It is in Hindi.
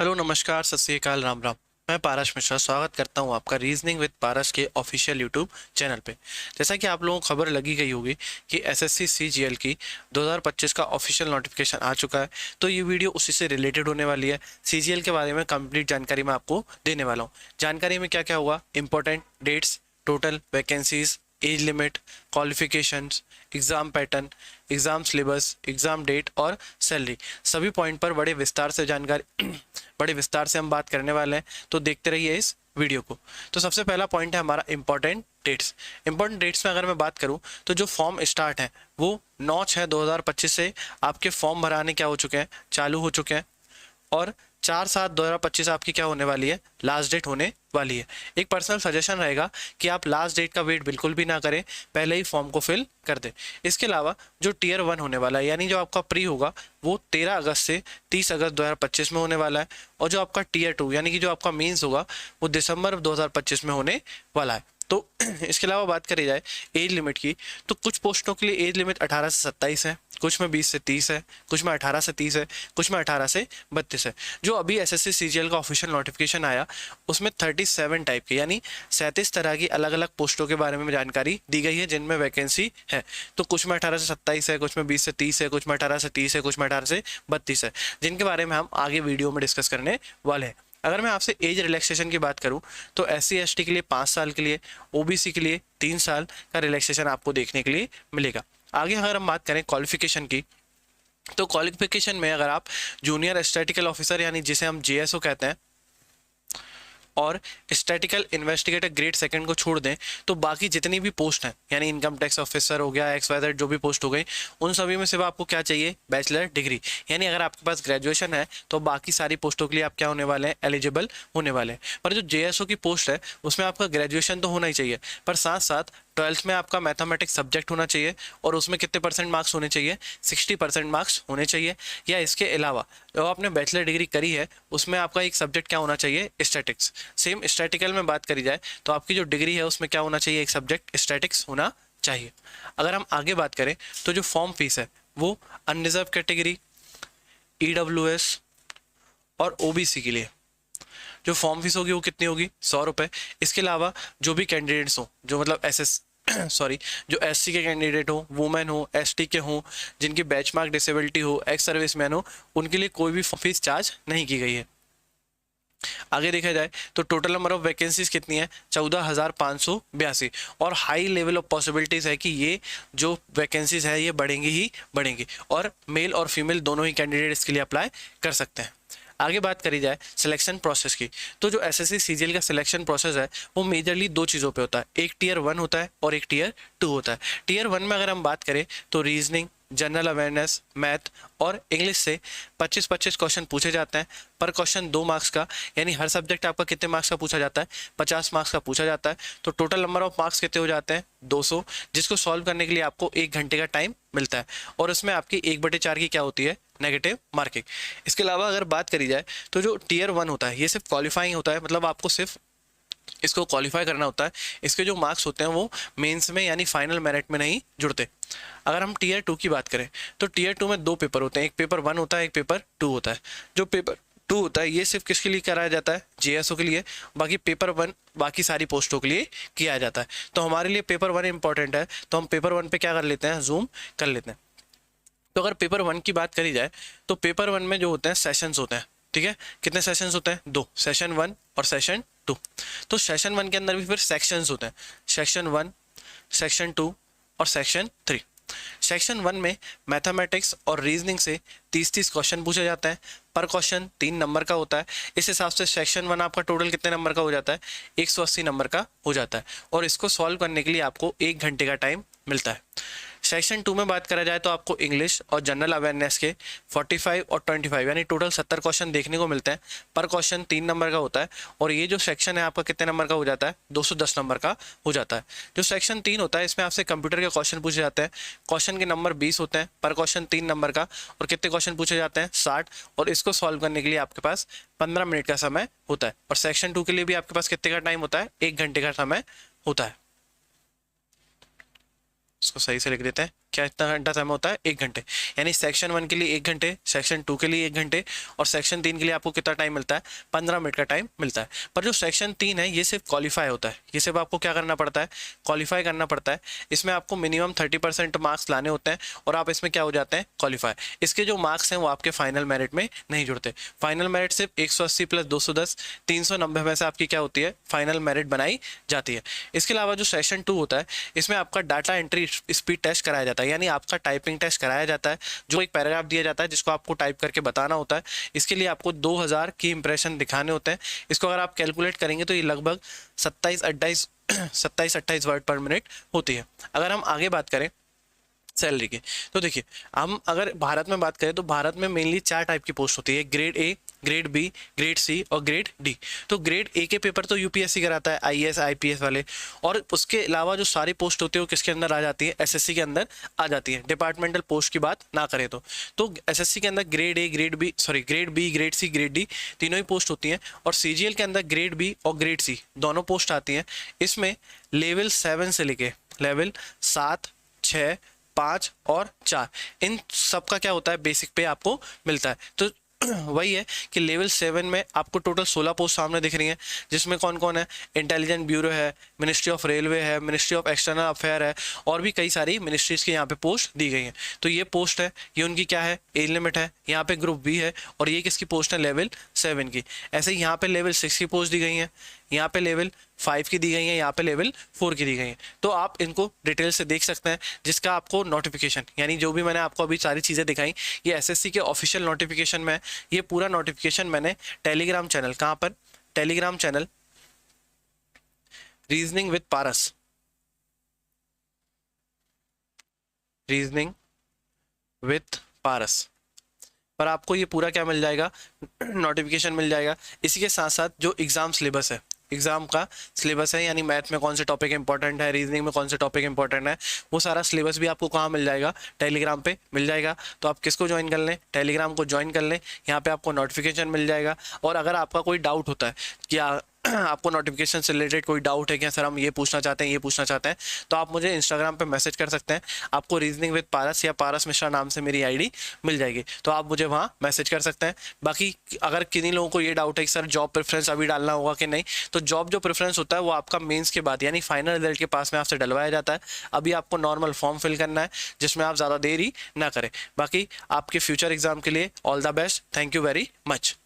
हेलो, नमस्कार, सत श्री अकाल, राम राम। मैं पारस मिश्रा स्वागत करता हूं आपका रीजनिंग विद पारस के ऑफिशियल यूट्यूब चैनल पे। जैसा कि आप लोगों को खबर लगी गई होगी कि एसएससी सीजीएल की 2025 का ऑफिशियल नोटिफिकेशन आ चुका है, तो ये वीडियो उसी से रिलेटेड होने वाली है। सीजीएल के बारे में कंप्लीट जानकारी मैं आपको देने वाला हूँ। जानकारी में क्या क्या हुआ, important dates, total vacancies, age limit, qualifications, exam pattern, exam syllabus, exam date और सैलरी, सभी पॉइंट पर बड़े विस्तार से जानकारी बड़े विस्तार से हम बात करने वाले हैं, तो देखते रहिए इस वीडियो को। तो सबसे पहला पॉइंट है हमारा इंपॉर्टेंट डेट्स। इंपॉर्टेंट डेट्स में अगर मैं बात करूं तो जो फॉर्म स्टार्ट है वो 9/6/2025 से आपके फॉर्म भराने क्या हो चुके हैं, चालू हो चुके हैं। और 4/7/2025 आपकी क्या होने वाली है, लास्ट डेट होने वाली है। एक पर्सनल सजेशन रहेगा कि आप लास्ट डेट का वेट बिल्कुल भी ना करें, पहले ही फॉर्म को फिल कर दें। इसके अलावा जो टियर 1 होने वाला है, यानी जो आपका प्री होगा, वो 13 अगस्त से 30 अगस्त 2025 में होने वाला है। और जो आपका टियर 2 यानी कि जो आपका मेंस होगा, वो दिसंबर 2025 में होने वाला है। तो इसके अलावा बात करी जाए एज लिमिट की, तो कुछ पोस्टों के लिए एज लिमिट 18 से 27 है, कुछ में 20 से 30 है, कुछ में 18 से 30 है, कुछ में 18 से 32 है। जो अभी एसएससी सीजीएल का ऑफिशियल नोटिफिकेशन आया, उसमें 37 टाइप के यानी 37 तरह की अलग अलग पोस्टों के बारे में जानकारी दी गई है जिनमें वैकेंसी है। तो कुछ में 18 से 27 है, कुछ में 20 से 30 है, कुछ में 18 से 30 है, कुछ में 18 से 32 है, जिनके बारे में हम आगे वीडियो में डिस्कस करने वाले हैं। अगर मैं आपसे एज रिलैक्सेशन की बात करूं तो एससी एसटी के लिए 5 साल के लिए, ओबीसी के लिए 3 साल का रिलैक्सेशन आपको देखने के लिए मिलेगा। आगे अगर हम बात करें क्वालिफिकेशन की, तो क्वालिफिकेशन में अगर आप जूनियर स्टैटिकल ऑफिसर यानी जिसे हम जेएसओ कहते हैं और स्टैटिकल इन्वेस्टिगेटर ग्रेड सेकंड को छोड़ दें, तो बाकी जितनी भी पोस्ट हैं, यानी इनकम टैक्स ऑफिसर हो गया, XYZ जो भी पोस्ट हो गई, उन सभी में सिर्फ आपको क्या चाहिए, बैचलर डिग्री। यानी अगर आपके पास ग्रेजुएशन है तो बाकी सारी पोस्टों के लिए आप क्या होने वाले हैं, एलिजिबल होने वाले हैं। पर जो जेएसओ की पोस्ट है उसमें आपका ग्रेजुएशन तो होना ही चाहिए, पर साथ साथ 12th में आपका मैथमेटिक्स सब्जेक्ट होना चाहिए और उसमें कितने परसेंट मार्क्स होने चाहिए, 60% मार्क्स होने चाहिए। या इसके अलावा जो आपने बैचलर डिग्री करी है उसमें आपका एक सब्जेक्ट क्या होना चाहिए, स्टैटिक्स। सेम स्टैटिकल में बात करी जाए तो आपकी जो डिग्री है उसमें क्या होना चाहिए, एक सब्जेक्ट स्टैटिक्स होना चाहिए। अगर हम आगे बात करें तो जो फॉर्म फीस है वो अनरिजर्व कैटेगरी, ईडब्ल्यूएस और ओबीसी के लिए जो फॉर्म फीस होगी वो कितनी होगी, 100 रुपये। इसके अलावा जो भी कैंडिडेट्स हो, जो मतलब एसएस सॉरी जो एससी के कैंडिडेट हो, वुमेन हो, एसटी के हो, जिनकी बेंचमार्क डिसेबिलिटी हो, एक्स सर्विसमैन हो, उनके लिए कोई भी फीस चार्ज नहीं की गई है। आगे देखा जाए तो टोटल नंबर ऑफ वैकेंसीज कितनी है, 14,582। और हाई लेवल ऑफ पॉसिबिलिटीज है कि ये जो वैकेंसीज है ये बढ़ेंगी ही बढ़ेंगी, और मेल और फीमेल दोनों ही कैंडिडेट इसके लिए अप्लाई कर सकते हैं। आगे बात करी जाए सिलेक्शन प्रोसेस की, तो जो एसएससी सीजीएल का सिलेक्शन प्रोसेस है वो मेजरली 2 चीज़ों पे होता है, एक टियर 1 होता है और एक टियर 2 होता है। टियर 1 में अगर हम बात करें तो रीजनिंग, जनरल अवेयरनेस, मैथ और इंग्लिश से 25-25 क्वेश्चन पूछे जाते हैं। पर क्वेश्चन 2 मार्क्स का, यानी हर सब्जेक्ट आपका कितने मार्क्स का पूछा जाता है, 50 मार्क्स का पूछा जाता है। तो टोटल नंबर ऑफ मार्क्स कितने हो जाते हैं, 200, जिसको सॉल्व करने के लिए आपको 1 घंटे का टाइम मिलता है। और उसमें आपकी 1/4 की क्या होती है, नेगेटिव मार्किंग। इसके अलावा अगर बात करी जाए तो जो टियर 1 होता है ये सिर्फ क्वालिफाइंग होता है, मतलब आपको सिर्फ इसको क्वालिफाई करना होता है। इसके जो मार्क्स होते हैं वो मेंस में यानी फाइनल मेरिट में नहीं जुड़ते। अगर हम टियर 2 की बात करें तो टियर 2 में 2 पेपर होते हैं, एक पेपर 1 होता है, एक पेपर 2 होता है। जो पेपर 2 होता है ये सिर्फ किसके लिए कराया जाता है, जेएसओ के लिए। बाकी पेपर 1 बाकी सारी पोस्टों के लिए किया जाता है। तो हमारे लिए पेपर 1 इंपॉर्टेंट है, तो हम पेपर 1 पे क्या कर लेते हैं, जूम कर लेते हैं। तो अगर पेपर 1 की बात करी जाए तो पेपर 1 में जो होते हैं सेशंस होते हैं, ठीक है। कितने सेशंस होते हैं, 2, सेशन 1 और सेशन 2। तो सेशन 1 के अंदर भी फिर सेक्शंस होते हैं, सेक्शन 1, सेक्शन 2 और सेक्शन 3। सेक्शन 1 में मैथमेटिक्स और रीजनिंग से 30-30 क्वेश्चन पूछे जाते हैं, पर क्वेश्चन 3 नंबर का होता है। इस हिसाब से सेक्शन 1 आपका टोटल कितने नंबर का हो जाता है, 180 नंबर का हो जाता है। और इसको सॉल्व करने के लिए आपको 1 घंटे का टाइम मिलता है। सेक्शन 2 में बात करा जाए तो आपको इंग्लिश और जनरल अवेयरनेस के 45 और 25 यानी टोटल 70 क्वेश्चन देखने को मिलते हैं, पर क्वेश्चन 3 नंबर का होता है। और ये जो सेक्शन है आपका कितने नंबर का हो जाता है, 210 नंबर का हो जाता है। जो सेक्शन 3 होता है इसमें आपसे कंप्यूटर के क्वेश्चन पूछे जाते हैं, क्वेश्चन के नंबर 20 होते हैं, पर क्वेश्चन 3 नंबर का। और कितने क्वेश्चन पूछे जाते हैं, 60। और इसको सॉल्व करने के लिए आपके पास 15 मिनट का समय होता है। और सेक्शन 2 के लिए भी आपके पास कितने का टाइम होता है, 1 घंटे का समय होता है। इसको सही से लिख देते हैं, क्या इतना घंटा समय होता है? 1 घंटे। यानी सेक्शन 1 के लिए 1 घंटे, सेक्शन 2 के लिए 1 घंटे, और सेक्शन 3 के लिए आपको कितना टाइम मिलता है? 15 मिनट का टाइम मिलता है। पर जो सेक्शन 3 है ये सिर्फ क्वालिफाई होता है, ये सिर्फ आपको क्या करना पड़ता है? क्वालिफाई करना पड़ता है। इसमें आपको मिनिमम 30% मार्क्स लाने होते हैं और आप इसमें क्या हो जाते हैं? क्वालिफाई। इसके जो मार्क्स हैं वो आपके फाइनल मेरिट में नहीं जुड़ते। फाइनल मेरिट सिर्फ 180 प्लस 210, 390 में से आपकी क्या होती है? फाइनल मेरिट बनाई जाती है। इसके अलावा जो सेशन 2 होता है इसमें आपका डाटा एंट्री स्पीड टेस्ट कराया जाता है, यानी आपका टाइपिंग टेस्ट कराया जाता है। जो एक पैराग्राफ दिया जाता है जिसको आपको टाइप करके बताना होता है, इसके लिए आपको 2000 की इंप्रेशन दिखाने होते हैं। इसको अगर आप कैलकुलेट करेंगे तो ये लगभग 27-28 वर्ड पर मिनट होती है। अगर हम आगे बात करें सैलरी की, तो देखिए हम अगर भारत में बात करें तो भारत में मेनली 4 टाइप की पोस्ट होती है, grade A, grade B, grade C और ग्रेड डी। तो ग्रेड ए के पेपर तो यूपीएससी कराता है, आईएएस आईपीएस वाले, और उसके अलावा जो सारी पोस्ट होती है वो किसके अंदर आ जाती है? एसएससी के अंदर आ जाती है। डिपार्टमेंटल पोस्ट की बात ना करें तो एसएससी के अंदर grade A, grade B, grade B, grade C, grade D तीनों ही पोस्ट होती हैं, और सीजीएल के अंदर ग्रेड बी और ग्रेड सी दोनों पोस्ट आती हैं। इसमें लेवल 7 से लेके लेवल 7, 6, 5 और 4 इन सब का क्या होता है? बेसिक पे आपको मिलता है। तो वही है कि लेवल 7 में आपको टोटल 16 पोस्ट सामने दिख रही हैं, जिसमें कौन कौन है? इंटेलिजेंस ब्यूरो है, मिनिस्ट्री ऑफ रेलवे है, मिनिस्ट्री ऑफ एक्सटर्नल अफेयर है, और भी कई सारी मिनिस्ट्रीज की यहाँ पे पोस्ट दी गई हैं। तो ये पोस्ट है, ये उनकी क्या है? एज लिमिट है। यहाँ पे ग्रुप बी है, और ये किसकी पोस्ट है? लेवल 7 की। ऐसे ही यहाँ पे लेवल 6 की पोस्ट दी गई है, यहाँ पे लेवल 5 की दी गई है, यहाँ पे लेवल 4 की दी गई है। तो आप इनको डिटेल से देख सकते हैं, जिसका आपको नोटिफिकेशन, यानी जो भी मैंने आपको अभी सारी चीज़ें दिखाई, ये एसएससी के ऑफिशियल नोटिफिकेशन में है। ये पूरा नोटिफिकेशन मैंने टेलीग्राम चैनल, कहाँ पर? Telegram channel reasoning with Paras, reasoning with Paras पर आपको ये पूरा क्या मिल जाएगा? नोटिफिकेशन मिल जाएगा। इसी के साथ साथ जो एग्जाम सिलेबस है, एग्जाम का सिलेबस है, यानी मैथ में कौन से टॉपिक इंपॉर्टेंट है, रीजनिंग में कौन से टॉपिक इंपॉर्टेंट है, वो सारा सिलेबस भी आपको कहाँ मिल जाएगा? टेलीग्राम पे मिल जाएगा। तो आप किसको ज्वाइन कर लें? टेलीग्राम को ज्वाइन कर लें। यहाँ पे आपको नोटिफिकेशन मिल जाएगा। और अगर आपका कोई डाउट होता है कि आपको नोटिफिकेशन से रिलेटेड कोई डाउट है कि सर हम ये पूछना चाहते हैं, ये पूछना चाहते हैं, तो आप मुझे इंस्टाग्राम पे मैसेज कर सकते हैं। आपको रीजनिंग विद पारस या पारस मिश्रा नाम से मेरी आईडी मिल जाएगी, तो आप मुझे वहाँ मैसेज कर सकते हैं। बाकी अगर किन्हीं लोगों को ये डाउट है कि सर जॉब प्रेफरेंस अभी डालना होगा कि नहीं, तो जॉब जो प्रेफरेंस होता है वो आपका मेंस के बाद, यानी फाइनल रिजल्ट के पास में आपसे डलवाया जाता है। अभी आपको नॉर्मल फॉर्म फिल करना है, जिसमें आप ज़्यादा देरी ना करें। बाकी आपके फ्यूचर एग्जाम के लिए all the best. Thank you very much.